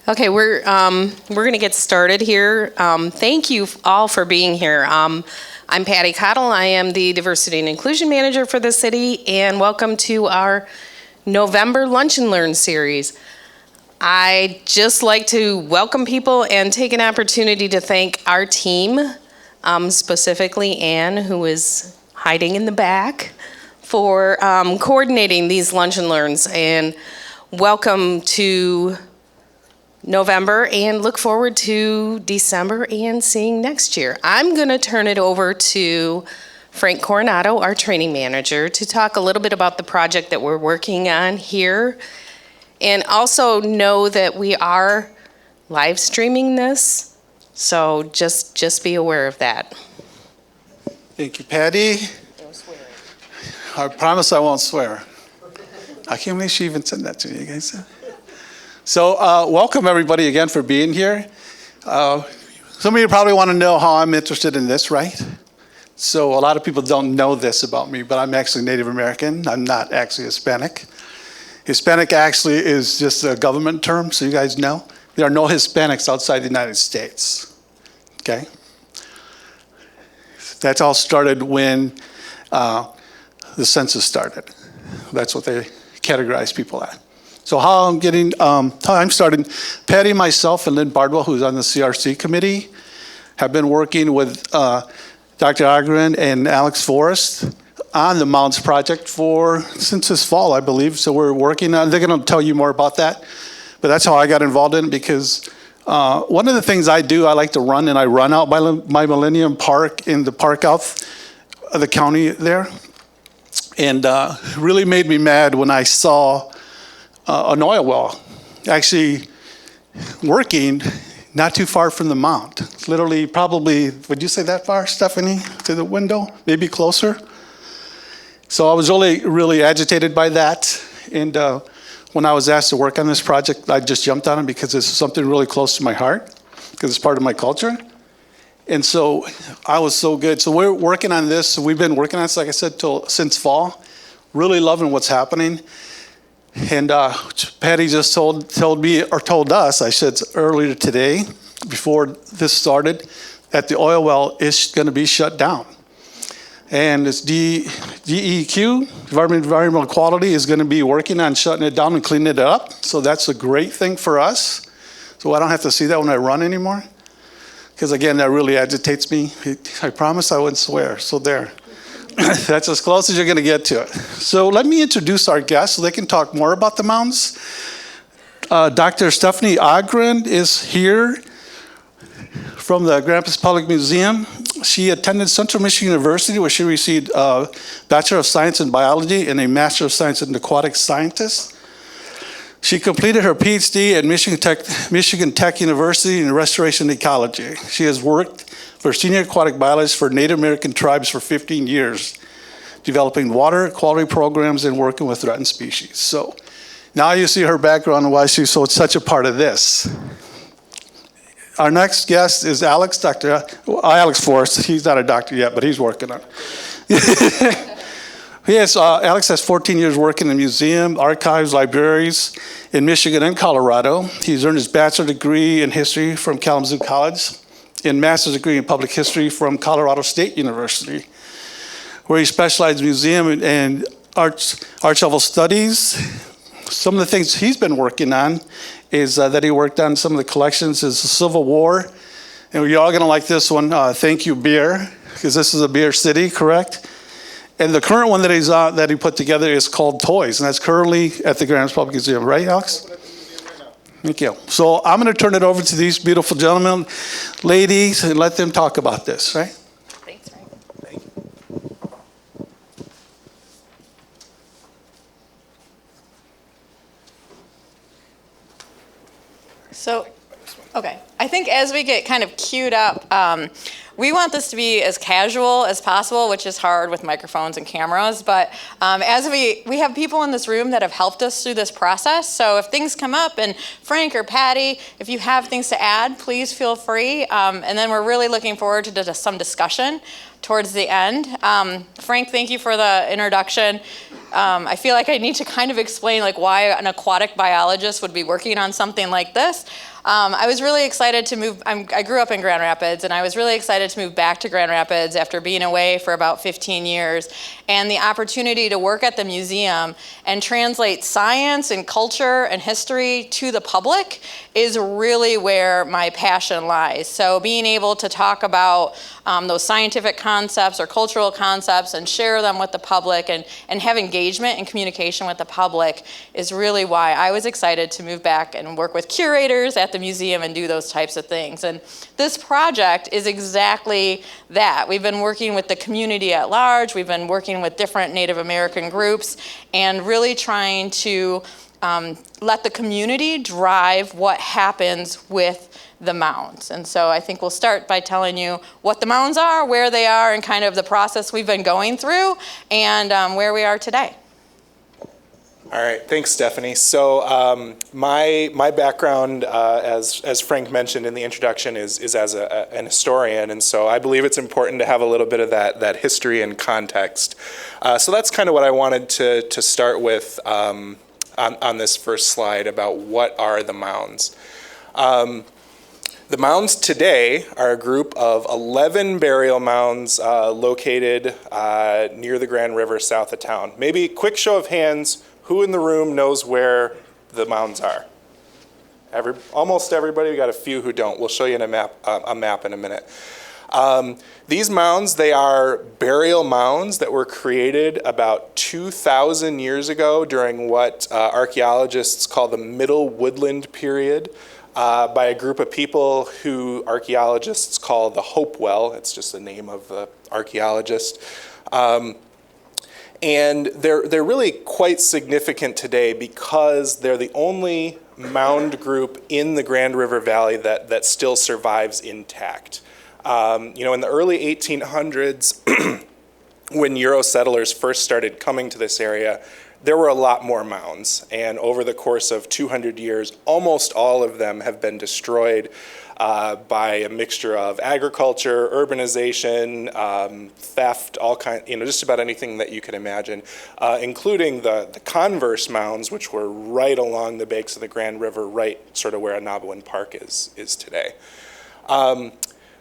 Okay, we're going to get started here. Thank you all for being here. I'm Patty Cottle. I am the Diversity and Inclusion Manager for the city, and welcome to our November Lunch and Learn series. I just like to welcome people and take an opportunity to thank our team, specifically Anne, who is hiding in the back, for coordinating these lunch and learns. And welcome to November, and look forward to December and seeing next year. I'm going to turn it over to Frank Coronado, our training manager, to talk a little bit about the project that we're working on here. And also know that we are live streaming this, so just be aware of that. Thank you, Patty. No swearing. I promise I won't swear. I can't believe she even said that to me, you guys. So welcome everybody again for being here. Some of you probably want to know how I'm interested in this, right? So a lot of people don't know this about me, but I'm actually Native American. I'm not actually Hispanic. Hispanic actually is just a government term, so you guys know. There are no Hispanics outside the United States, okay? That's all started when the census started. That's what they categorize people at. So how I'm starting, Patty, myself, and Lynn Bardwell, who's on the CRC committee, have been working with Dr. Ogren and Alex Forest on the Mounds Project since this fall, I believe. So we're working on, they're gonna tell you more about that, but that's how I got involved in it, because one of the things I do, I like to run, and I run out by my Millennium Park in the park out of the county there. And really made me mad when I saw an oil well actually working not too far from the mound. It's literally probably, would you say that far, Stephanie, to the window? Maybe closer? So I was really agitated by that. And when I was asked to work on this project, I just jumped on it because it's something really close to my heart, because it's part of my culture. And so I was so good. So we're working on this. We've been working on this, like I said, since fall. Really loving what's happening. And Patty just told me, or told us, I said earlier today, before this started, that the oil well is going to be shut down. And this DEQ, Department of Environmental Quality, is going to be working on shutting it down and cleaning it up. So that's a great thing for us. So I don't have to see that when I run anymore. Because again, that really agitates me. I promise I wouldn't swear, so there. That's as close as you're going to get to it. So let me introduce our guests so they can talk more about the mounds. Dr. Stephanie Ogren is here from the Grand Rapids Public Museum. She attended Central Michigan University, where she received a Bachelor of Science in Biology and a Master of Science in Aquatic Scientist. She completed her PhD at Michigan Tech University in Restoration Ecology. She has worked for Senior Aquatic Biologist for Native American tribes for 15 years, developing water quality programs and working with threatened species. So now you see her background and why she's such a part of this. Our next guest is Dr. Alex Forest. He's not a doctor yet, but he's working on it. Alex has 14 years working in museum, archives, libraries in Michigan and Colorado. He's earned his bachelor's degree in history from Kalamazoo College and master's degree in public history from Colorado State University, where he specialized in museum and archival studies. Some of the things he's been working on is that he worked on some of the collections is the Civil War. And you're all gonna like this one, Thank You Beer, because this is a beer city, correct? And the current one that he put together is called Toys, and that's currently at the Grand Rapids Public Museum, right, Alex? Thank you. So I'm going to turn it over to these beautiful gentlemen, ladies, and let them talk about this, right? Thanks, Frank. Thank you. So, okay, I think as we get kind of queued up, we want this to be as casual as possible, which is hard with microphones and cameras, but as we have people in this room that have helped us through this process, so if things come up, and Frank or Patty, if you have things to add, please feel free, and then we're really looking forward to some discussion towards the end. Frank, thank you for the introduction. I feel like I need to kind of explain like why an aquatic biologist would be working on something like this. I was really excited to move. I grew up in Grand Rapids, and I was really excited to move back to Grand Rapids after being away for about 15 years. And the opportunity to work at the museum and translate science and culture and history to the public is really where my passion lies. So being able to talk about those scientific concepts or cultural concepts and share them with the public and have engagement and communication with the public is really why I was excited to move back and work with curators at the museum and do those types of things. And this project is exactly that. We've been working with the community at large. We've been working with different Native American groups and really trying to let the community drive what happens with the mounds. And so I think we'll start by telling you what the mounds are, where they are, and kind of the process we've been going through, and where we are today. All right, thanks, Stephanie. So my background, as Frank mentioned in the introduction, is as an historian, and so I believe it's important to have a little bit of that history and context. So that's kind of what I wanted to start with on this first slide about what are the mounds. The mounds today are a group of 11 burial mounds located near the Grand River south of town. Maybe quick show of hands, who in the room knows where the mounds are? Almost everybody. We got a few who don't. We'll show you a map in a minute. These mounds, they are burial mounds that were created about 2,000 years ago during what archaeologists call the Middle Woodland period by a group of people who archaeologists call the Hopewell. It's just the name of the archaeologist. And they're really quite significant today because they're the only mound group in the Grand River Valley that still survives intact. In the early 1800s, when Euro settlers first started coming to this area, there were a lot more mounds. And over the course of 200 years, almost all of them have been destroyed by a mixture of agriculture, urbanization, theft, all kind, just about anything that you can imagine, including the converse mounds, which were right along the banks of the Grand River, right sort of where Anabawan Park is today.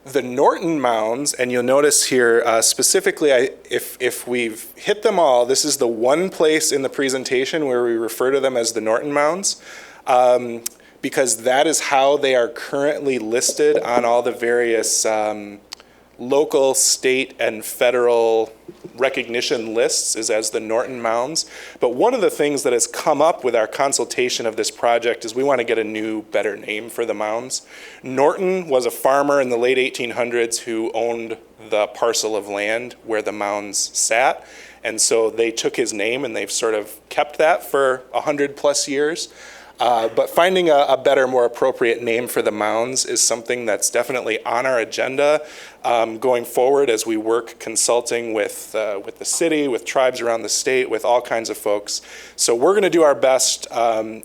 The Norton Mounds, and you'll notice here specifically, if we've hit them all, this is the one place in the presentation where we refer to them as the Norton Mounds, because that is how they are currently listed on all the various local, state, and federal recognition lists is as the Norton Mounds. But one of the things that has come up with our consultation of this project is we want to get a new, better name for the mounds. Norton was a farmer in the late 1800s who owned the parcel of land where the mounds sat. And so they took his name and they've sort of kept that for 100 plus years. But finding a better, more appropriate name for the mounds is something that's definitely on our agenda going forward as we work consulting with the city, with tribes around the state, with all kinds of folks. So we're going to do our best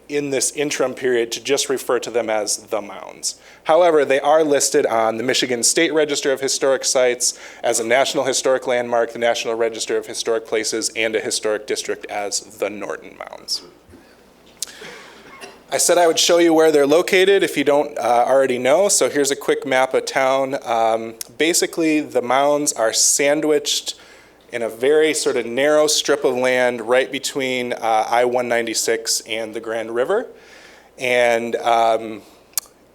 in this interim period to just refer to them as the mounds. However, they are listed on the Michigan State Register of Historic Sites as a National Historic Landmark, the National Register of Historic Places, and a historic district as the Norton Mounds. I said I would show you where they're located if you don't already know. So here's a quick map of town. Basically, the mounds are sandwiched in a very sort of narrow strip of land right between I-196 and the Grand River. And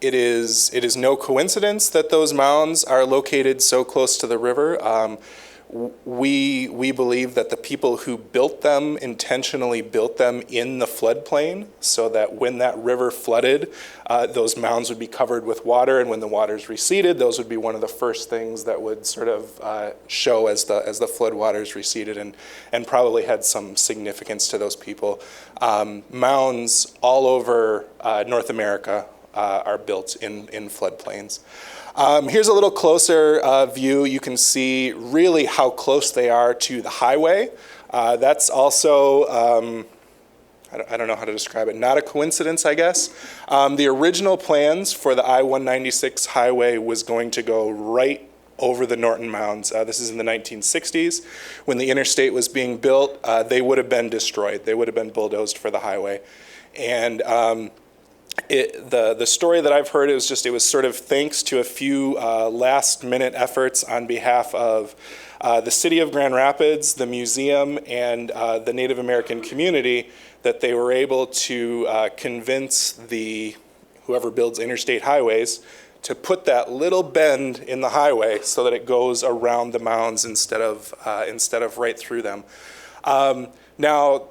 it is no coincidence that those mounds are located so close to the river. We believe that the people who built them intentionally built them in the floodplain so that when that river flooded, those mounds would be covered with water, and when the waters receded, those would be one of the first things that would sort of show as the flood waters receded, and probably had some significance to those people. Mounds all over North America are built in floodplains. Here's a little closer view. You can see really how close they are to the highway. That's also, I don't know how to describe it, not a coincidence, I guess. The original plans for the I-196 highway was going to go right over the Norton Mounds. This is in the 1960s. When the interstate was being built, they would have been destroyed. They would have been bulldozed for the highway. And The story that I've heard, it was sort of thanks to a few last minute efforts on behalf of the city of Grand Rapids, the museum, and the Native American community that they were able to convince whoever builds interstate highways to put that little bend in the highway so that it goes around the mounds instead of right through them. Now,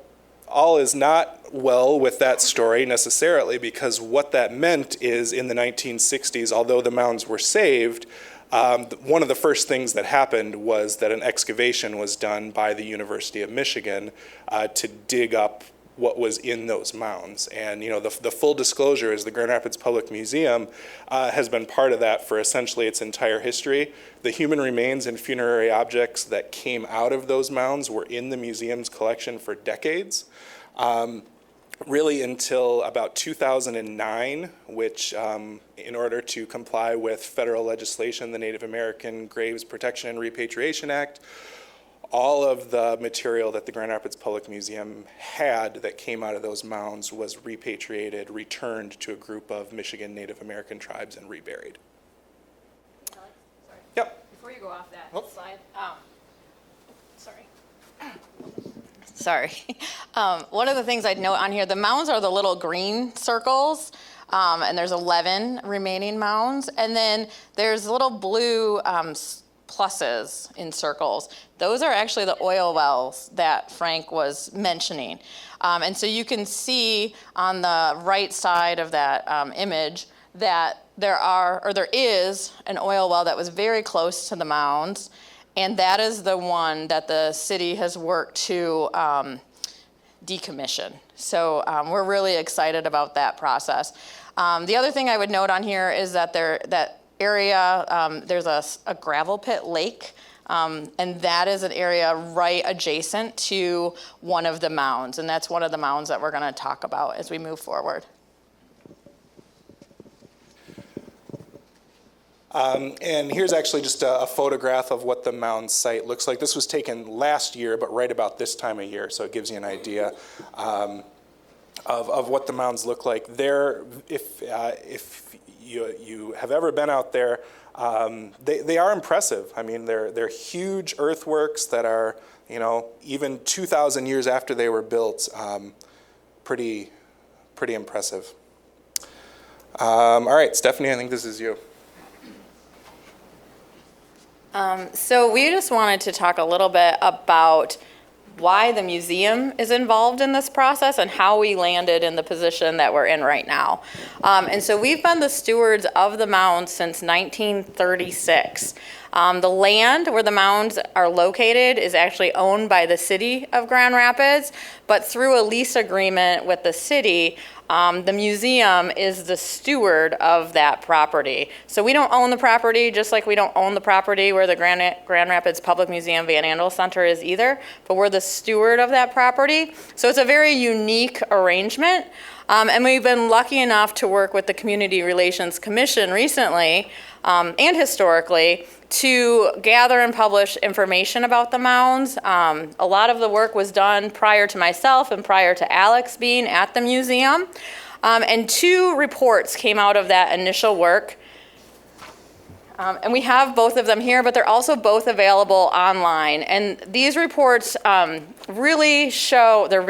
all is not well with that story necessarily, because what that meant is in the 1960s, although the mounds were saved, one of the first things that happened was that an excavation was done by the University of Michigan to dig up what was in those mounds. And the full disclosure is the Grand Rapids Public Museum has been part of that for essentially its entire history. The human remains and funerary objects that came out of those mounds were in the museum's collection for decades. Really until about 2009, which in order to comply with federal legislation, the Native American Graves Protection and Repatriation Act, all of the material that the Grand Rapids Public Museum had that came out of those mounds was repatriated, returned to a group of Michigan Native American tribes and reburied. Alex, sorry. Yep. Before you go off that Oh. slide, sorry. One of the things I'd note on here, the mounds are the little green circles, and there's 11 remaining mounds. And then there's little blue pluses in circles. Those are actually the oil wells that Frank was mentioning. And so you can see on the right side of that image that there is an oil well that was very close to the mounds. And that is the one that the city has worked to decommission. So we're really excited about that process. The other thing I would note on here is that that area, there's a gravel pit lake, and that is an area right adjacent to one of the mounds. And that's one of the mounds that we're going to talk about as we move forward. And here's actually just a photograph of what the mound site looks like. This was taken last year, but right about this time of year, so it gives you an idea of what the mounds look like. There, if you have ever been out there, they are impressive. I mean, they're huge earthworks that are, even 2,000 years after they were built, pretty impressive. All right, Stephanie, I think this is you. So we just wanted to talk a little bit about why the museum is involved in this process and how we landed in the position that we're in right now. And so we've been the stewards of the mounds since 1936. The land where the mounds are located is actually owned by the city of Grand Rapids, but through a lease agreement with the city, the museum is the steward of that property. So we don't own the property, just like we don't own the property where the Grand Rapids Public Museum Van Andel Center is either, but we're the steward of that property. So it's a very unique arrangement. And we've been lucky enough to work with the Community Relations Commission recently and historically to gather and publish information about the mounds. A lot of the work was done prior to myself and prior to Alex being at the museum. And 2 reports came out of that initial work. And we have both of them here, but they're also both available online. And these reports really show, they're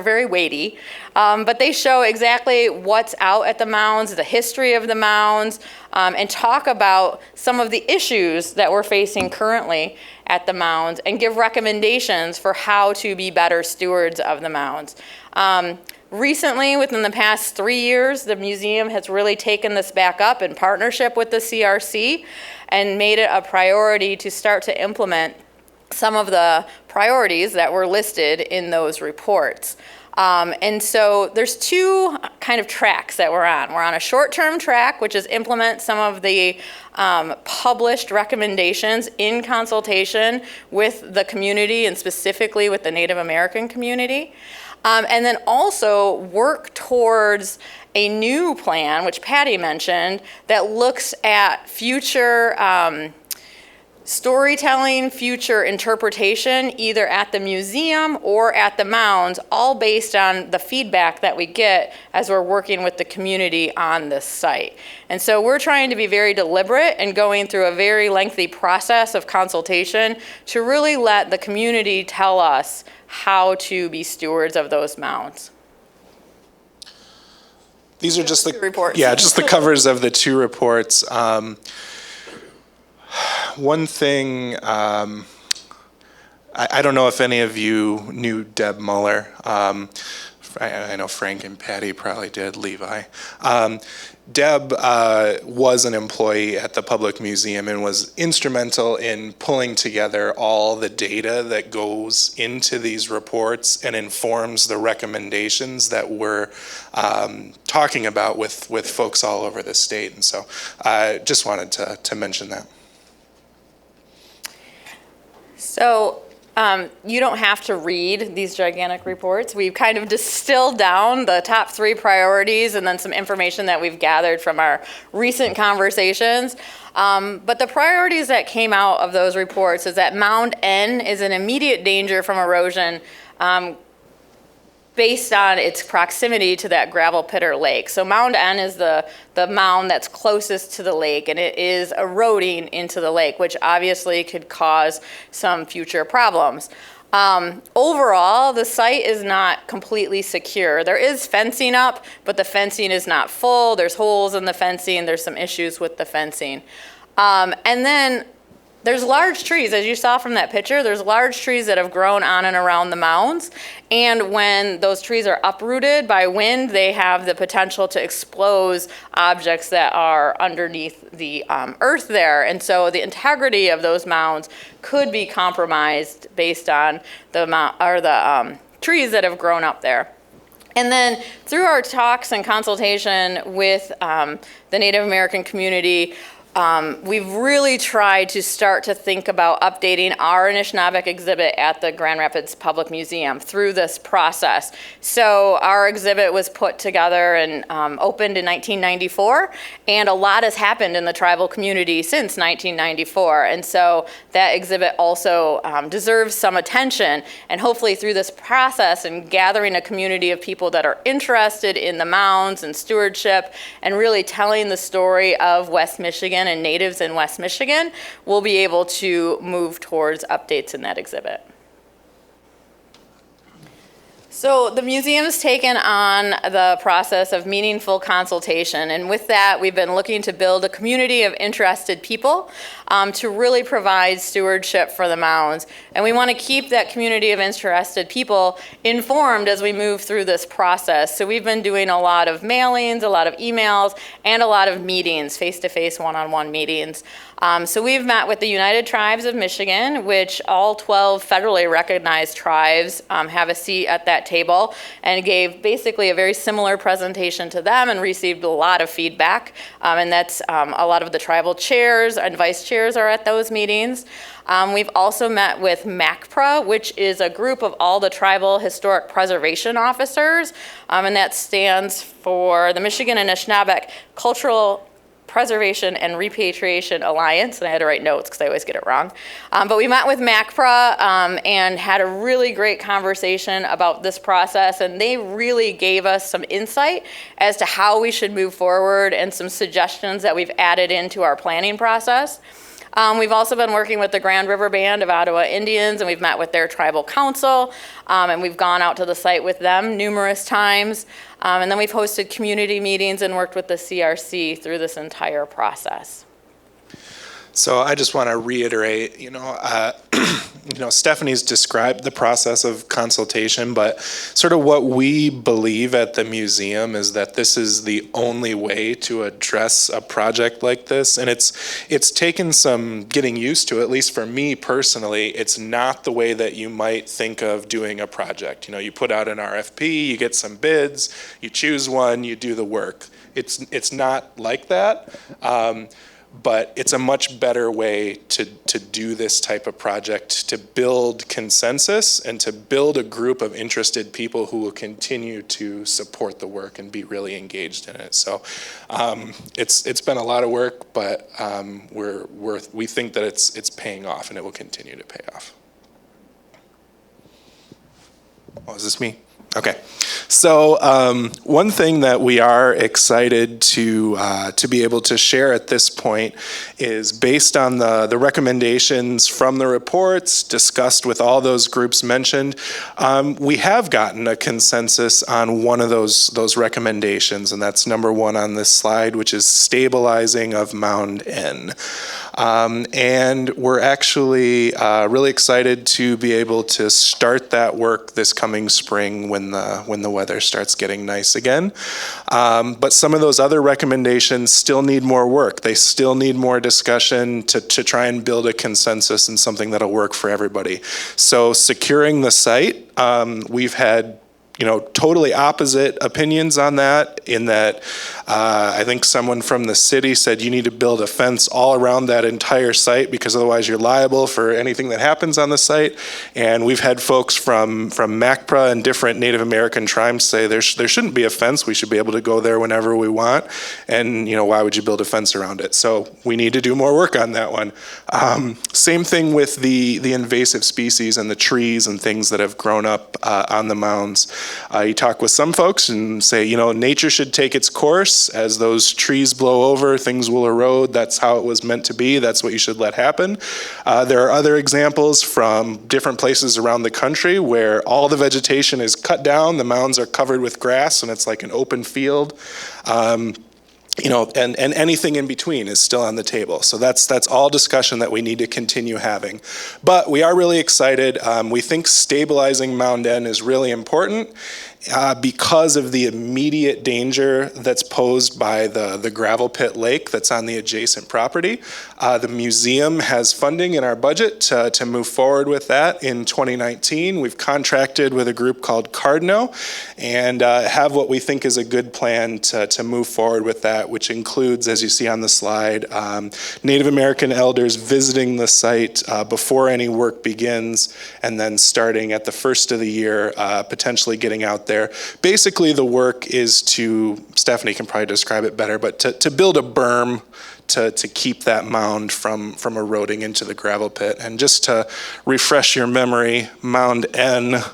very weighty, but they show exactly what's out at the mounds, the history of the mounds, and talk about some of the issues that we're facing currently at the mounds and give recommendations for how to be better stewards of the mounds. Recently, within the past 3 years, the museum has really taken this back up in partnership with the CRC and made it a priority to start to implement some of the priorities that were listed in those reports. And so there's 2 kind of tracks that we're on. We're on a short-term track, which is implement some of the published recommendations in consultation with the community and specifically with the Native American community. And then also work towards a new plan, which Patty mentioned, that looks at future storytelling, future interpretation, either at the museum or at the mounds, all based on the feedback that we get as we're working with the community on this site. And so we're trying to be very deliberate and going through a very lengthy process of consultation to really let the community tell us how to be stewards of those mounds. These are just the reports. Yeah, just the covers of the two reports. One thing, I don't know if any of you knew Deb Muller. I know Frank and Patty probably did, Levi. Deb was an employee at the Public Museum and was instrumental in pulling together all the data that goes into these reports and informs the recommendations that we're talking about with folks all over the state. And so I just wanted to mention that. So you don't have to read these gigantic reports. We've kind of distilled down the top 3 priorities and then some information that we've gathered from our recent conversations. But the priorities that came out of those reports is that Mound N is in immediate danger from erosion based on its proximity to that gravel pit or lake. So Mound N is the mound that's closest to the lake, and it is eroding into the lake, which obviously could cause some future problems. Overall, the site is not completely secure. There is fencing up, but the fencing is not full. There's holes in the fencing. There's some issues with the fencing. And then there's large trees, as you saw from that picture, there's large trees that have grown on and around the mounds. And when those trees are uprooted by wind, they have the potential to expose objects that are underneath the earth there. And so the integrity of those mounds could be compromised based on the trees that have grown up there. And then through our talks and consultation with the Native American community, we've really tried to start to think about updating our Anishinabe exhibit at the Grand Rapids Public Museum through this process. So our exhibit was put together and opened in 1994, and a lot has happened in the tribal community since 1994. And so that exhibit also deserves some attention, and hopefully through this process and gathering a community of people that are interested in the mounds and stewardship and really telling the story of West Michigan and natives in West Michigan, we'll be able to move towards updates in that exhibit. So the museum's taken on the process of meaningful consultation, and with that, we've been looking to build a community of interested people to really provide stewardship for the mounds. And we want to keep that community of interested people informed as we move through this process. So we've been doing a lot of mailings, a lot of emails, and a lot of meetings, face-to-face, one-on-one meetings. So we've met with the United Tribes of Michigan, which all 12 federally recognized tribes have a seat at that table, and gave basically a very similar presentation to them and received a lot of feedback. And that's a lot of the tribal chairs and vice chairs are at those meetings. We've also met with MACPRA, which is a group of all the tribal historic preservation officers, and that stands for the Michigan Anishinabe Cultural Preservation and Repatriation Alliance, and I had to write notes because I always get it wrong. But we met with MACPRA and had a really great conversation about this process, and they really gave us some insight as to how we should move forward and some suggestions that we've added into our planning process. We've also been working with the Grand River Band of Ottawa Indians, and we've met with their tribal council, and we've gone out to the site with them numerous times. And then we've hosted community meetings and worked with the CRC through this entire process. So I just want to reiterate, Stephanie's described the process of consultation, but sort of what we believe at the museum is that this is the only way to address a project like this. And it's taken some getting used to, at least for me personally. It's not the way that you might think of doing a project. You put out an RFP, you get some bids, you choose one, you do the work. It's not like that. but it's a much better way to do this type of project, to build consensus and to build a group of interested people who will continue to support the work and be really engaged in it. So it's been a lot of work, but we think that it's paying off and it will continue to pay off. Oh, is this me? Okay. So one thing that we are excited to be able to share at this point is based on the recommendations from the reports discussed with all those groups mentioned, we have gotten a consensus on one of those recommendations, and that's number one on this slide, which is stabilizing of Mound N. And we're actually really excited to be able to start that work this coming spring when the weather starts getting nice again. But some of those other recommendations still need more work. They still need more discussion to try and build a consensus and something that'll work for everybody. So securing the site, we've had totally opposite opinions on that, in that I think someone from the city said you need to build a fence all around that entire site because otherwise you're liable for anything that happens on the site. And we've had folks from MACPRA and different Native American tribes say there shouldn't be a fence. We should be able to go there whenever we want. And why would you build a fence around it? So we need to do more work on that one. Same thing with the invasive species and the trees and things that have grown up on the mounds. You talk with some folks and say, nature should take its course. As those trees blow over, things will erode. That's how it was meant to be. That's what you should let happen. There are other examples from different places around the country where all the vegetation is cut down, the mounds are covered with grass, and it's like an open field. And anything in between is still on the table. So that's all discussion that we need to continue having. But we are really excited. We think stabilizing Mound N is really important because of the immediate danger that's posed by the gravel pit lake that's on the adjacent property. The museum has funding in our budget to move forward with that in 2019. We've contracted with a group called Coronado and have what we think is a good plan to move forward with that, which includes, as you see on the slide, Native American elders visiting the site before any work begins, and then starting at the first of the year, potentially getting out there. Basically, the work is Stephanie can probably describe it better, but to build a berm to keep that mound from eroding into the gravel pit. And just to refresh your memory, Mound N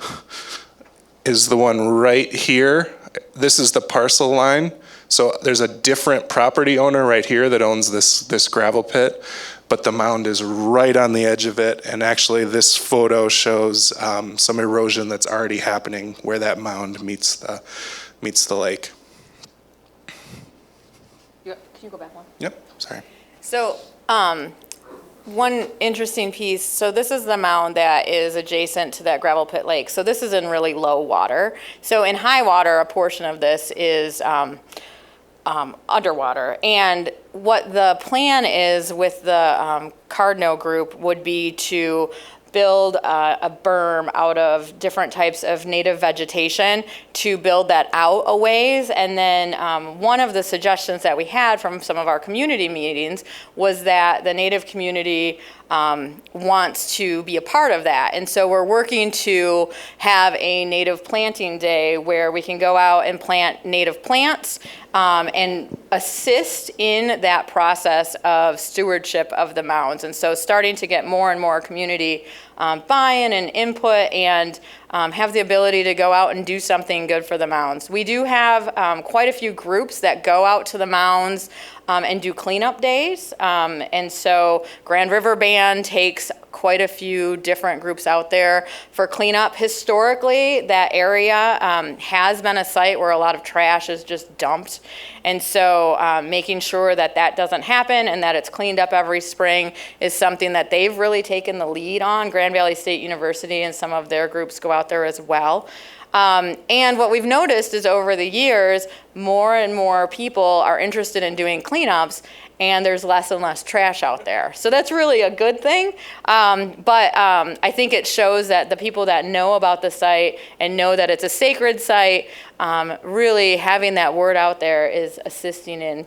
is the one right here. This is the parcel line. So there's a different property owner right here that owns this gravel pit, but the mound is right on the edge of it. And actually this photo shows some erosion that's already happening where that mound meets the lake. Can you go back one? Yep, sorry. So one interesting piece, so this is the mound that is adjacent to that gravel pit lake. So this is in really low water. So in high water, a portion of this is underwater. And what the plan is with the Cardno group would be to build a berm out of different types of native vegetation to build that out a ways. And then one of the suggestions that we had from some of our community meetings was that the native community wants to be a part of that. And so we're working to have a native planting day where we can go out and plant native plants and assist in that process of stewardship of the mounds. And so starting to get more and more community buy-in and input and have the ability to go out and do something good for the mounds. We do have quite a few groups that go out to the mounds and do cleanup days. And so Grand River Band takes quite a few different groups out there for cleanup. Historically, that area has been a site where a lot of trash is just dumped. And so making sure that that doesn't happen and that it's cleaned up every spring is something that they've really taken the lead on. Grand Valley State University and some of their groups go out there as well. And what we've noticed is over the years, more and more people are interested in doing cleanups, and there's less and less trash out there. So that's really a good thing. But I think it shows that the people that know about the site and know that it's a sacred site, really having that word out there is assisting in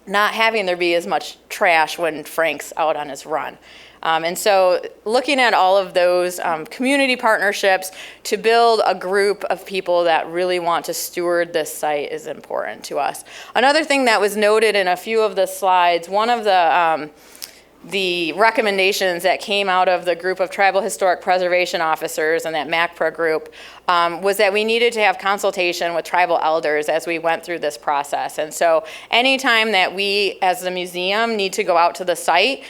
not having there be as much trash when Frank's out on his run. And so looking at all of those community partnerships to build a group of people that really want to steward this site is important to us. Another thing that was noted in a few of the slides, one of the recommendations that came out of the group of tribal historic preservation officers and that MACPRA group was that we needed to have consultation with tribal elders as we went through this process. And so anytime that we as the museum need to go out to the site,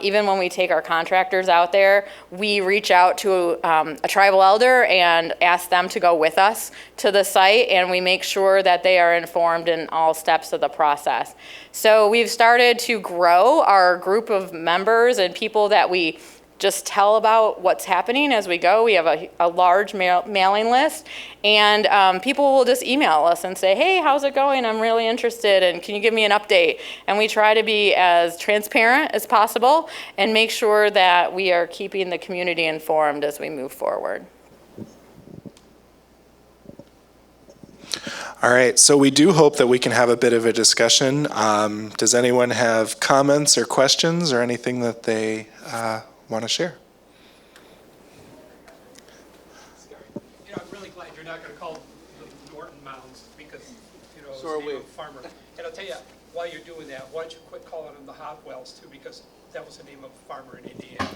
even when we take our contractors out there, we reach out to a tribal elder and ask them to go with us to the site, and we make sure that they are informed in all steps of the process. So we've started to grow our group of members and people that we just tell about what's happening as we go. We have a large mailing list, and people will just email us and say, hey, how's it going? I'm really interested, and can you give me an update? And we try to be as transparent as possible and make sure that we are keeping the community informed as we move forward. All right, so we do hope that we can have a bit of a discussion. Does anyone have comments or questions or anything that they want to share? You know, I'm really glad you're not going to call them Norton Mounds because, you know, it's So are the name we. of a farmer. And I'll tell you, while you're doing that, why don't you quit calling them the Hopwells too, because that was the name of a farmer in Indiana.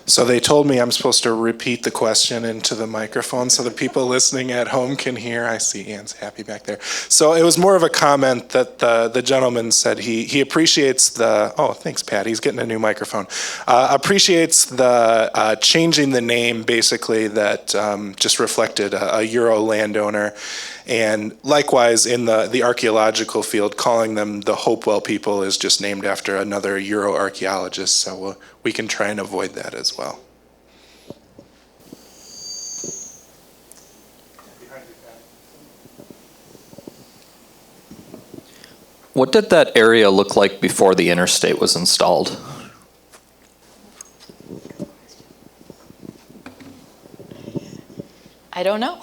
So they told me I'm supposed to repeat the question into the microphone so the people listening at home can hear. I see Ann's happy back there. So it was more of a comment that the gentleman said he appreciates the, oh, thanks, Pat. He's getting a new microphone. Appreciates the changing the name, basically, that just reflected a Euro landowner. And likewise, in the archaeological field, calling them the Hopewell people is just named after another Euro archaeologist. So we can try and avoid that as well. What did that area look like before the interstate was installed? I don't know.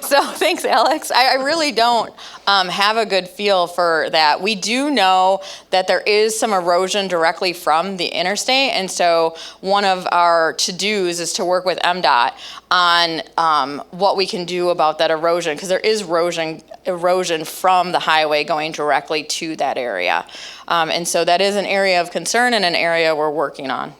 So thanks, Alex. I really don't have a good feel for that. We do know that there is some erosion directly from the interstate, and so one of our to-dos is to work with MDOT on what we can do about that erosion, because there is erosion from the highway going directly to that area. And so that is an area of concern and an area we're working on.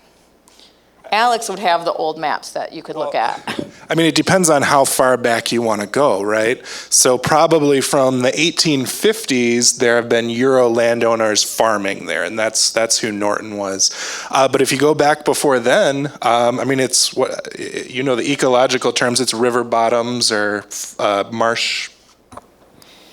Alex would have the old maps that you could look at. I mean, it depends on how far back you want to go, right? So probably from the 1850s, there have been Euro landowners farming there, and that's who Norton was. But if you go back before then, I mean, it's what, you know, the ecological terms, it's river bottoms or marsh.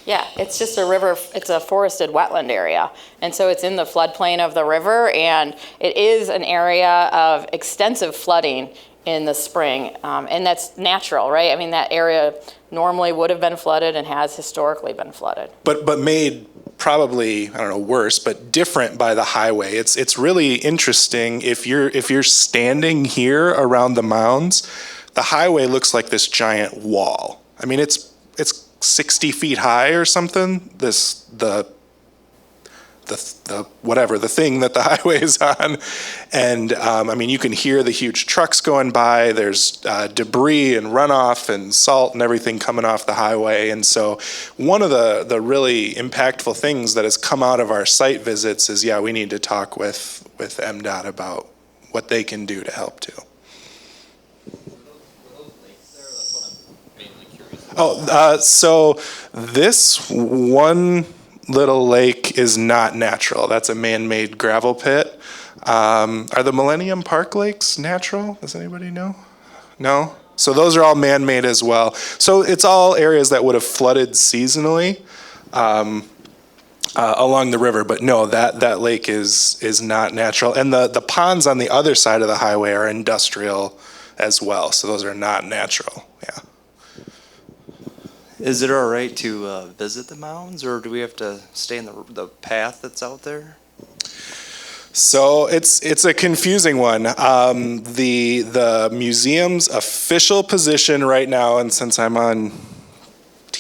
Yeah, it's just a river, it's a forested wetland area. And so it's in the floodplain of the river, and it is an area of extensive flooding in the spring. And that's natural, right? I mean, that area normally would have been flooded and has historically been flooded. But made probably, I don't know, worse, but different by the highway. It's really interesting. If you're standing here around the mounds, the highway looks like this giant wall. I mean, it's 60 feet high or something. The whatever, the thing that the highway is on. And I mean, you can hear the huge trucks going by. There's debris and runoff and salt and everything coming off the highway. And so one of the really impactful things that has come out of our site visits is, yeah, we need to talk with MDOT about what they can do to help too. Oh, so this one little lake is not natural. That's a man-made gravel pit. Are the Millennium Park lakes natural? Does anybody know? No? So those are all man-made as well. So it's all areas that would have flooded seasonally along the river. But no, that lake is not natural. And the ponds on the other side of the highway are industrial as well. So those are not natural. Yeah. Is it all right to visit the mounds, or do we have to stay in the path that's out there? So it's a confusing one. The museum's official position right now, and since I'm on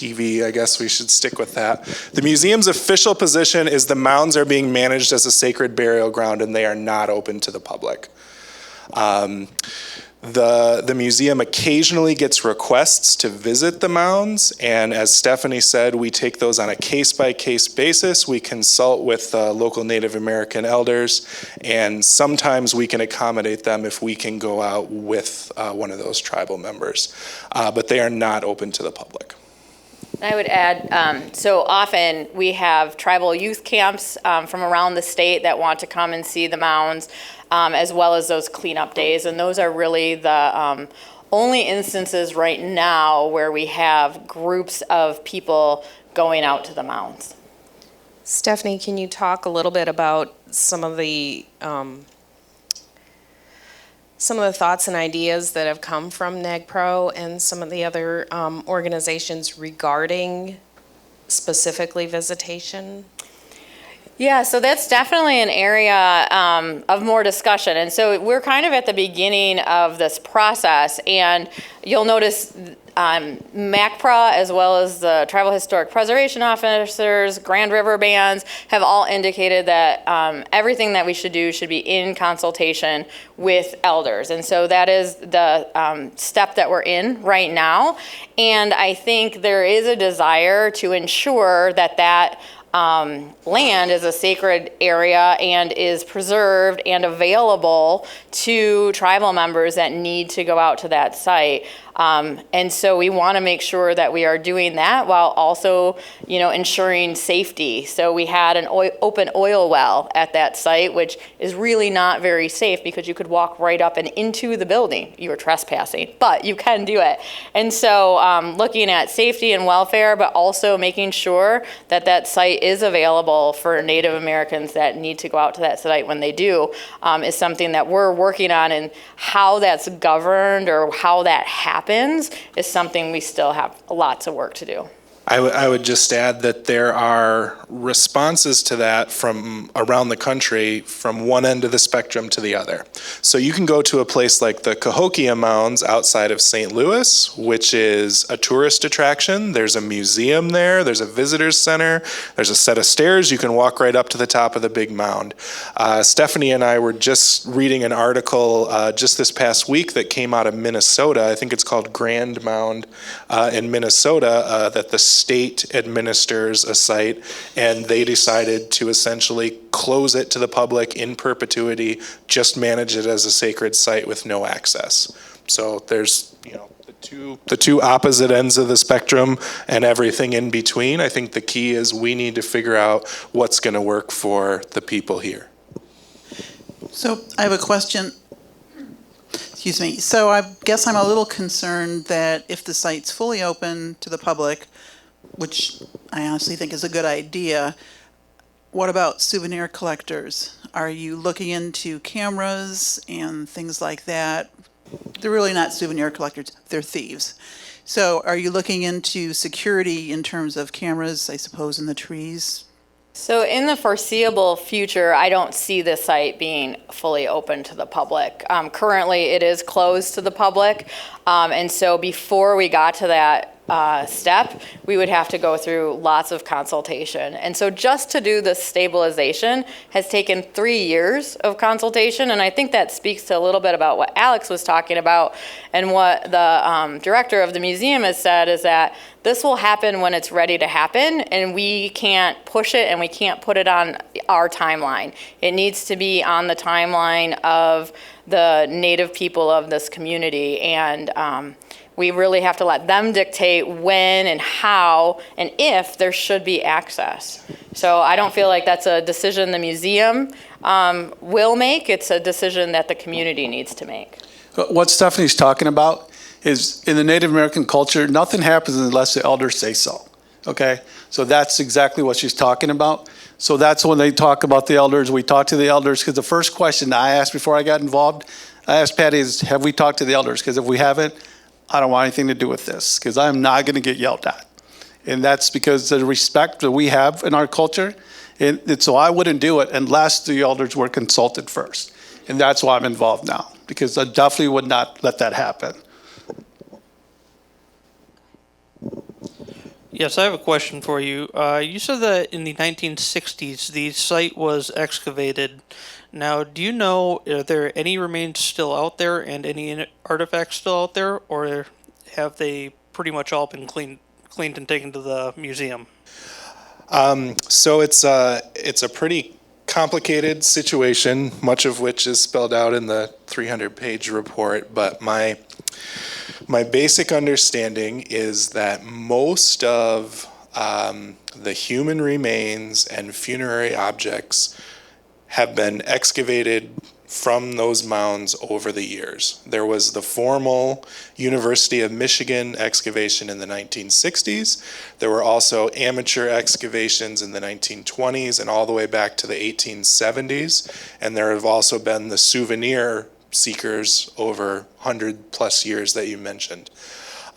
TV, I guess we should stick with that. The museum's official position is the mounds are being managed as a sacred burial ground and they are not open to the public. The museum occasionally gets requests to visit the mounds, and as Stephanie said, we take those on a case-by-case basis. We consult with local Native American elders, and sometimes we can accommodate them if we can go out with one of those tribal members. But they are not open to the public. I would add, so often we have tribal youth camps from around the state that want to come and see the mounds, as well as those cleanup days. And those are really the only instances right now where we have groups of people going out to the mounds. Stephanie, can you talk a little bit about some of the thoughts and ideas that have come from NAGPRO and some of the other organizations regarding specifically visitation? Yeah, so that's definitely an area of more discussion. And so we're kind of at the beginning of this process, and you'll notice MACPRA, as well as the Tribal Historic Preservation Officers, Grand River bands, have all indicated that everything that we should do should be in consultation with elders. And so that is the step that we're in right now. And I think there is a desire to ensure that that land is a sacred area and is preserved and available to tribal members that need to go out to that site. And so we want to make sure that we are doing that while also, ensuring safety. So we had an open oil well at that site, which is really not very safe because you could walk right up and into the building. You were trespassing, but you can do it. And so looking at safety and welfare, but also making sure that that site is available for Native Americans that need to go out to that site when they do, is something that we're working on. And how that's governed or how that happens is something we still have lots of work to do. I would just add that there are responses to that from around the country, from one end of the spectrum to the other. So you can go to a place like the Cahokia Mounds outside of St. Louis, which is a tourist attraction. There's a museum there. There's a visitor's center. There's a set of stairs. You can walk right up to the top of the big mound. Stephanie and I were just reading an article just this past week that came out of Minnesota. I think it's called Grand Mound in Minnesota, that the state administers a site, and they decided to essentially close it to the public in perpetuity, just manage it as a sacred site with no access. So there's, the two opposite ends of the spectrum and everything in between. I think the key is we need to figure out what's going to work for the people here. So I have a question. Excuse me. So I guess I'm a little concerned that if the site's fully open to the public, which I honestly think is a good idea, what about souvenir collectors? Are you looking into cameras and things like that? They're really not souvenir collectors, they're thieves. So are you looking into security in terms of cameras, I suppose, in the trees? So in the foreseeable future, I don't see the site being fully open to the public. Currently, it is closed to the public. And so before we got to that step, we would have to go through lots of consultation. And so just to do the stabilization has taken 3 years of consultation. And I think that speaks to a little bit about what Alex was talking about, and what the director of the museum has said is that this will happen when it's ready to happen, and we can't push it and we can't put it on our timeline. It needs to be on the timeline of the Native people of this community, and we really have to let them dictate when and how and if there should be access. So I don't feel like that's a decision the museum will make. It's a decision that the community needs to make. What Stephanie's talking about is, in the Native American culture, nothing happens unless the elders say so, okay? So that's exactly what she's talking about. So that's when they talk about the elders, we talk to the elders, because the first question I asked before I got involved, I asked Patty, is have we talked to the elders? Because if we haven't, I don't want anything to do with this, because I'm not going to get yelled at. And that's because of the respect that we have in our culture. And so I wouldn't do it unless the elders were consulted first. And that's why I'm involved now, because I definitely would not let that happen. Yes, I have a question for you. You said that in the 1960s the site was excavated. Now, do you know, are there any remains still out there and any artifacts still out there, or have they pretty much all been cleaned and taken to the museum? So it's a pretty complicated situation, much of which is spelled out in the 300-page report. But my basic understanding is that most of the human remains and funerary objects have been excavated from those mounds over the years. There was the formal University of Michigan excavation in the 1960s. There were also amateur excavations in the 1920s and all the way back to the 1870s. And there have also been the souvenir seekers over 100+ years that you mentioned.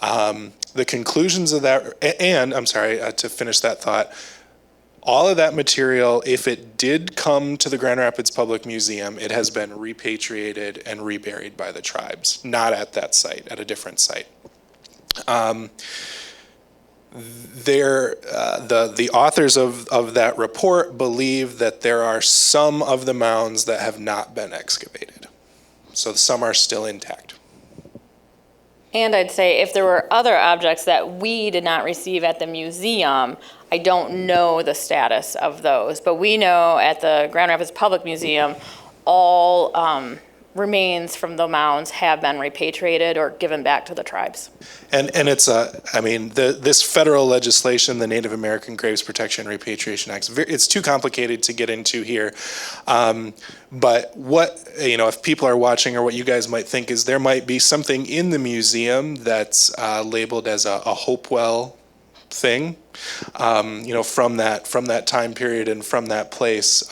The conclusions of that, and I'm sorry, to finish that thought, all of that material, if it did come to the Grand Rapids Public Museum, it has been repatriated and reburied by the tribes, not at that site, at a different site. The authors of that report believe that there are some of the mounds that have not been excavated. So some are still intact. And I'd say if there were other objects that we did not receive at the museum, I don't know the status of those. But we know at the Grand Rapids Public Museum, all remains from the mounds have been repatriated or given back to the tribes. And it's this federal legislation, the Native American Graves Protection and Repatriation Act, it's too complicated to get into here. But what, if people are watching, or what you guys might think is there might be something in the museum that's labeled as a Hopewell thing, from that time period and from that place.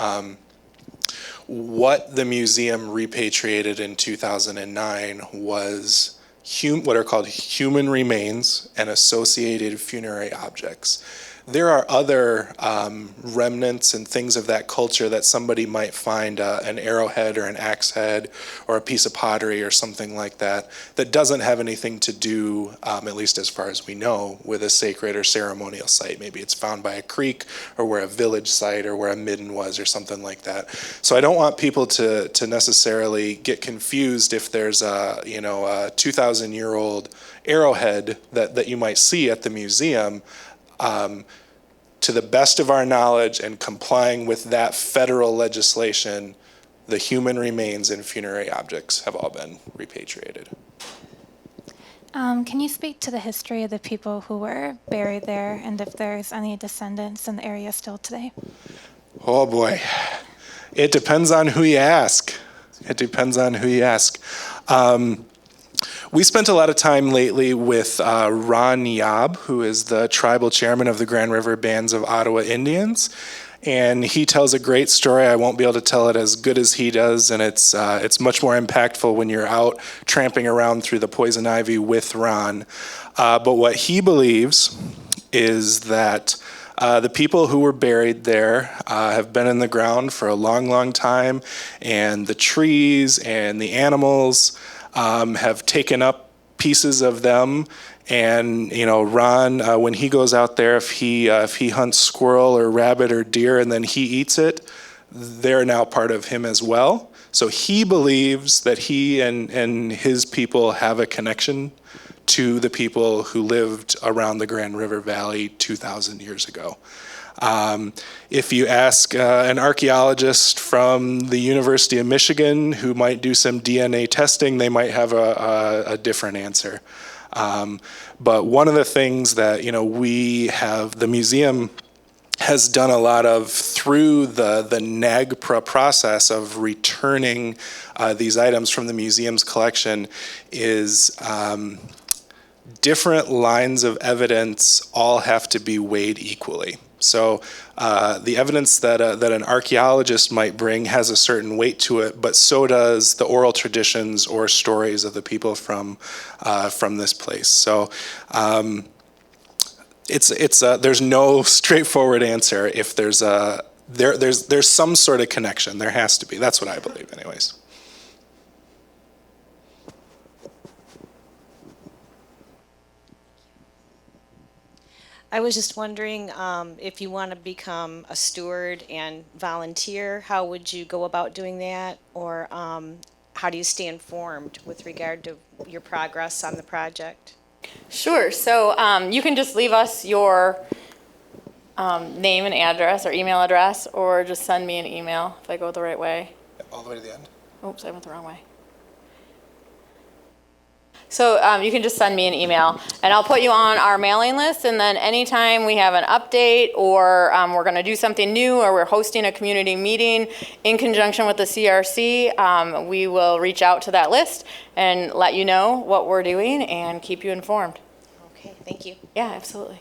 What the museum repatriated in 2009 was what are called human remains and associated funerary objects. There are other remnants and things of that culture that somebody might find, an arrowhead or an axe head or a piece of pottery or something like that, that doesn't have anything to do, at least as far as we know, with a sacred or ceremonial site. Maybe it's found by a creek or where a village site or where a midden was or something like that. So I don't want people to necessarily get confused if there's a 2,000-year-old arrowhead that you might see at the museum. To the best of our knowledge and complying with that federal legislation, the human remains and funerary objects have all been repatriated. Can you speak to the history of the people who were buried there and if there's any descendants in the area still today? Oh boy, it depends on who you ask. We spent a lot of time lately with Ron Yob, who is the tribal chairman of the Grand River Bands of Ottawa Indians. And he tells a great story. I won't be able to tell it as good as he does, and it's much more impactful when you're out tramping around through the poison ivy with Ron. But what he believes is that the people who were buried there have been in the ground for a long, long time, and the trees and the animals have taken up pieces of them. And Ron, when he goes out there, if he hunts squirrel or rabbit or deer and then he eats it, they're now part of him as well. So he believes that he and his people have a connection to the people who lived around the Grand River Valley 2,000 years ago. If you ask an archaeologist from the University of Michigan who might do some DNA testing, they might have a different answer. But one of the things that the museum has done a lot of through the NAGPRA process of returning these items from the museum's collection is different lines of evidence all have to be weighed equally. So the evidence that an archaeologist might bring has a certain weight to it, but so does the oral traditions or stories of the people from this place. So there's no straightforward answer. If there's some sort of connection, there has to be. That's what I believe, anyways. I was just wondering if you want to become a steward and volunteer, how would you go about doing that? Or how do you stay informed with regard to your progress on the project? Sure. So you can just leave us your name and address or email address, or just send me an email if I go the right way. All the way to the end. Oops, I went the wrong way. So you can just send me an email, and I'll put you on our mailing list, and then anytime we have an update, or we're going to do something new, or we're hosting a community meeting in conjunction with the CRC, we will reach out to that list and let you know what we're doing and keep you informed. Okay, thank you. Yeah, absolutely.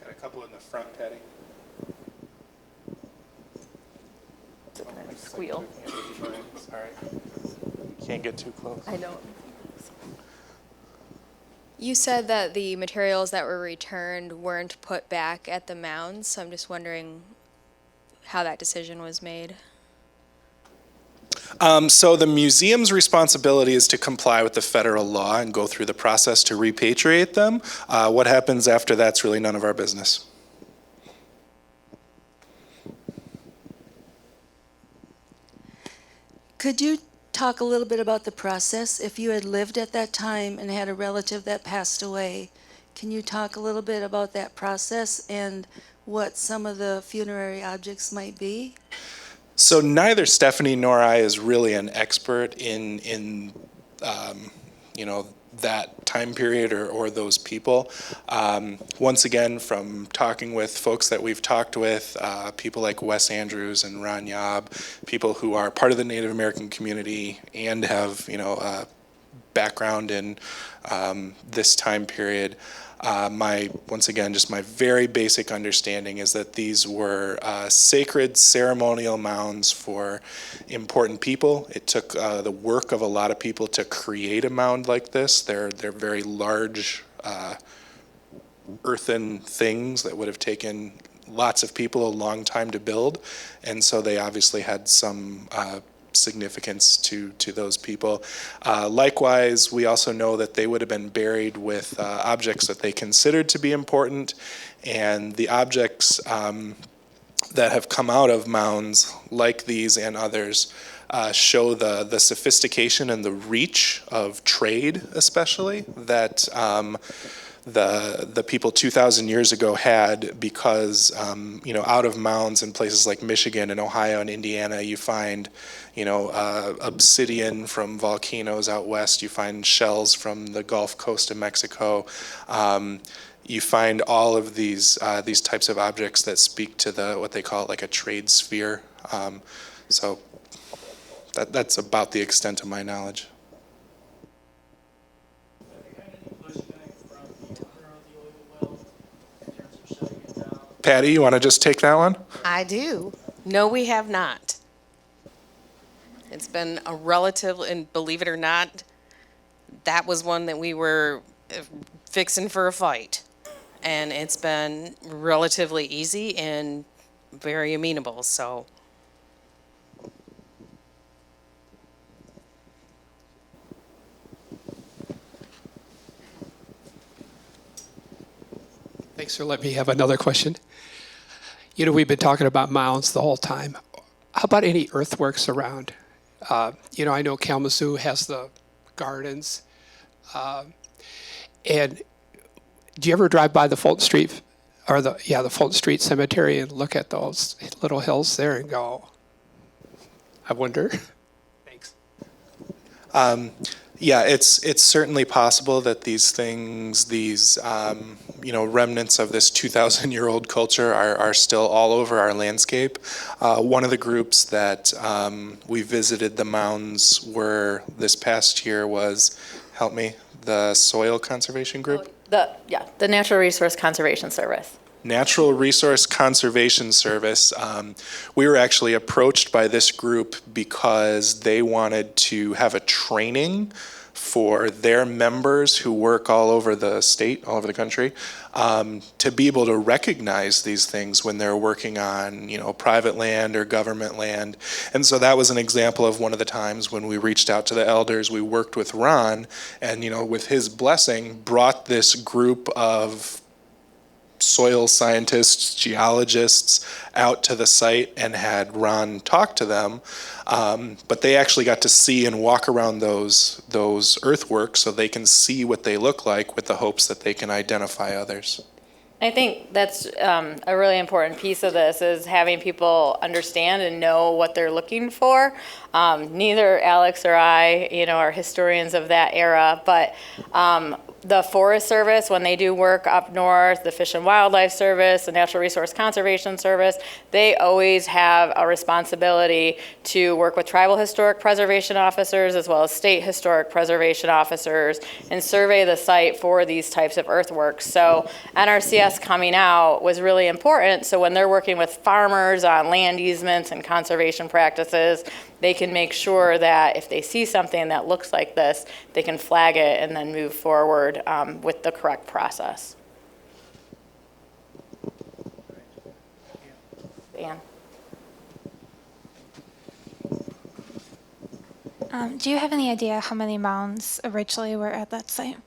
Got a couple in the front, Patty. Squeal. Sorry. Can't get too close. I know. You said that the materials that were returned weren't put back at the mounds, so I'm just wondering how that decision was made. So the museum's responsibility is to comply with the federal law and go through the process to repatriate them. What happens after that's really none of our business. Could you talk a little bit about the process? If you had lived at that time and had a relative that passed away, can you talk a little bit about that process and what some of the funerary objects might be? So neither Stephanie nor I is really an expert in that time period or those people. Once again, from talking with folks that we've talked with, people like Wes Andrews and Ron Yob, people who are part of the Native American community and have background in this time period. Once again, just my very basic understanding is that these were sacred ceremonial mounds for important people. It took the work of a lot of people to create a mound like this. They're very large earthen things that would have taken lots of people a long time to build, and so they obviously had some significance to those people. Likewise, we also know that they would have been buried with objects that they considered to be important, and the objects that have come out of mounds like these and others show the sophistication and the reach of trade, especially, that the people 2,000 years ago had, because out of mounds in places like Michigan and Ohio and Indiana, you find obsidian from volcanoes out west. You find shells from the Gulf Coast of Mexico. You find all of these types of objects that speak to what they call like a trade sphere. So that's about the extent of my knowledge. Patty, you want to just take that one? I do. No, we have not. It's been a relative, and believe it or not, that was one that we were fixing for a fight. And it's been relatively easy and very amenable, so. Thanks for letting me have another question. We've been talking about mounds the whole time. How about any earthworks around? I know Kalamazoo has the gardens. And do you ever drive by the Fulton Street, or the Fulton Street Cemetery, and look at those little hills there and go, I wonder? Thanks. Yeah, it's certainly possible that these things, remnants of this 2,000-year-old culture are still all over our landscape. One of the groups that we visited the mounds this past year was, help me, the Soil Conservation Group? The Natural Resource Conservation Service. Natural Resource Conservation Service. We were actually approached by this group because they wanted to have a training for their members who work all over the state, all over the country, to be able to recognize these things when they're working on, private land or government land. And so that was an example of one of the times when we reached out to the elders. We worked with Ron, and with his blessing, brought this group of soil scientists, geologists out to the site and had Ron talk to them. But they actually got to see and walk around those earthworks so they can see what they look like, with the hopes that they can identify others. I think that's a really important piece of this, is having people understand and know what they're looking for. Neither Alex or I, are historians of that era, but the Forest Service, when they do work up north, the Fish and Wildlife Service, the Natural Resource Conservation Service, they always have a responsibility to work with tribal historic preservation officers as well as state historic preservation officers and survey the site for these types of earthworks. So NRCS coming out was really important. So when they're working with farmers on land easements and conservation practices, they can make sure that if they see something that looks like this, they can flag it and then move forward with the correct process. Anne. Do you have any idea how many mounds originally were at that site?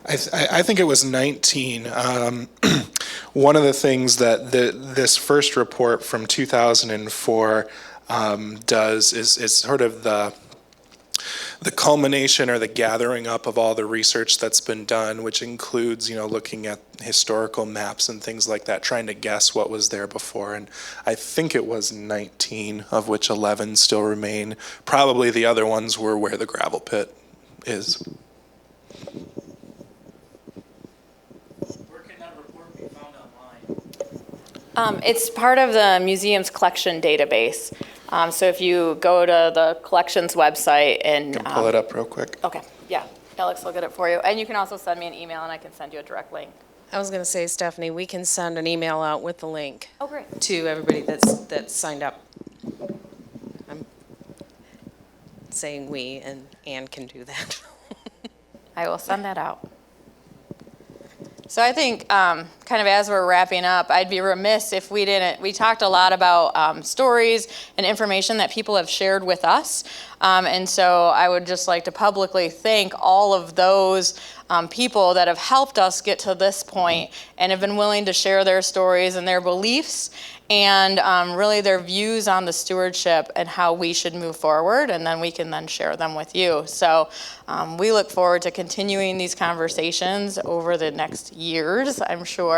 I think it was 19. One of the things that this first report from 2004 does is sort of the culmination or the gathering up of all the research that's been done, which includes, looking at historical maps and things like that, trying to guess what was there before. And I think it was 19, of which 11 still remain. Probably the other ones were where the gravel pit is. It's part of the museum's collection database. So if you go to the collections website and Can pull it up real quick. Okay, yeah, Alex will get it for you. And you can also send me an email and I can send you a direct link. I was going to say, Stephanie, we can send an email out with the link Oh, great. to everybody that's signed up. I'm saying we, and Anne can do that. I will send that out. So I think kind of as we're wrapping up, I'd be remiss if we talked a lot about stories and information that people have shared with us. And so I would just like to publicly thank all of those people that have helped us get to this point and have been willing to share their stories and their beliefs and really their views on the stewardship and how we should move forward, and then we can then share them with you. So we look forward to continuing these conversations over the next years, I'm sure.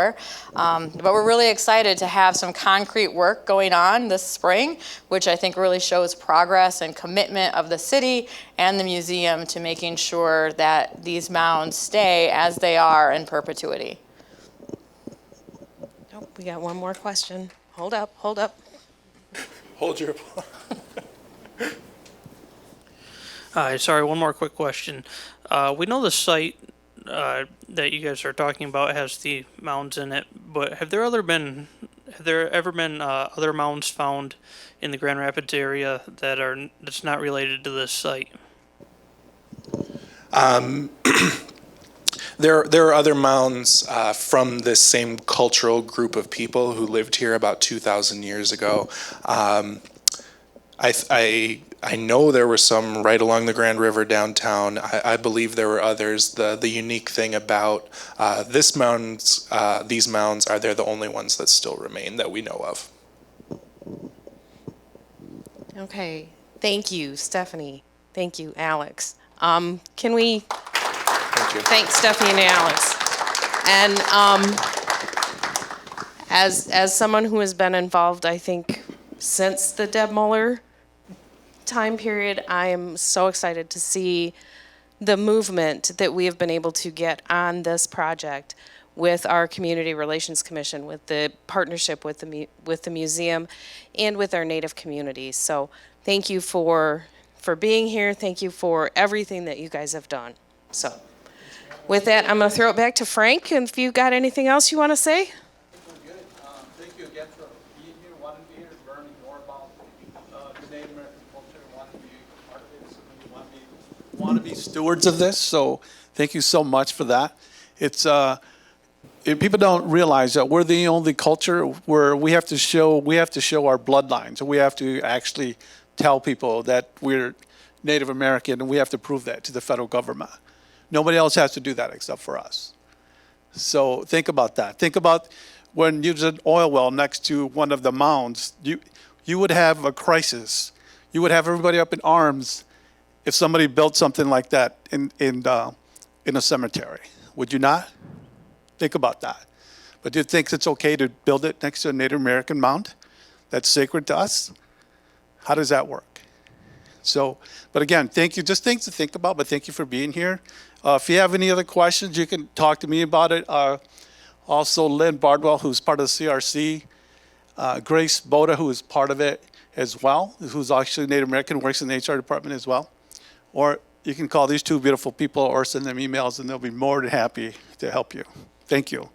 But we're really excited to have some concrete work going on this spring, which I think really shows progress and commitment of the city and the museum to making sure that these mounds stay as they are in perpetuity. Oh, we got one more question. Hold up, hold up. Hold your applause. Hi, sorry, one more quick question. We know the site that you guys are talking about has the mounds in it, but have there ever been other mounds found in the Grand Rapids area that's not related to this site? There are other mounds from this same cultural group of people who lived here about 2,000 years ago. I know there were some right along the Grand River downtown. I believe there were others. The unique thing about these mounds are they're the only ones that still remain that we know of. Okay, thank you, Stephanie. Thank you, Alex. Can we thank Stephanie and Alex? And as someone who has been involved, I think, since the Deb Muller time period, I am so excited to see the movement that we have been able to get on this project with our Community Relations Commission, with the partnership with the museum, and with our Native communities. So thank you for being here. Thank you for everything that you guys have done. So with that, I'm going to throw it back to Frank. And if you got anything else you want to say? Thank you again for being here, wanting to be here, learning more about the Native American culture, wanting to be want to be stewards of this, so thank you so much for that. It's people don't realize that we're the only culture where we have to show our bloodlines, and we have to actually tell people that we're Native American, and we have to prove that to the federal government. Nobody else has to do that except for us. So think about that. Think about when you did an oil well next to one of the mounds, you would have a crisis. You would have everybody up in arms if somebody built something like that in a cemetery. Would you not? Think about that. But do you think it's okay to build it next to a Native American mound that's sacred to us? How does that work? So, but again, thank you. Just things to think about, but thank you for being here. If you have any other questions, you can talk to me about it. Also, Lynn Bardwell, who's part of the CRC, Grace Boda, who is part of it as well, who's actually Native American, works in the HR department as well. Or you can call these two beautiful people or send them emails, and they'll be more than happy to help you. Thank you.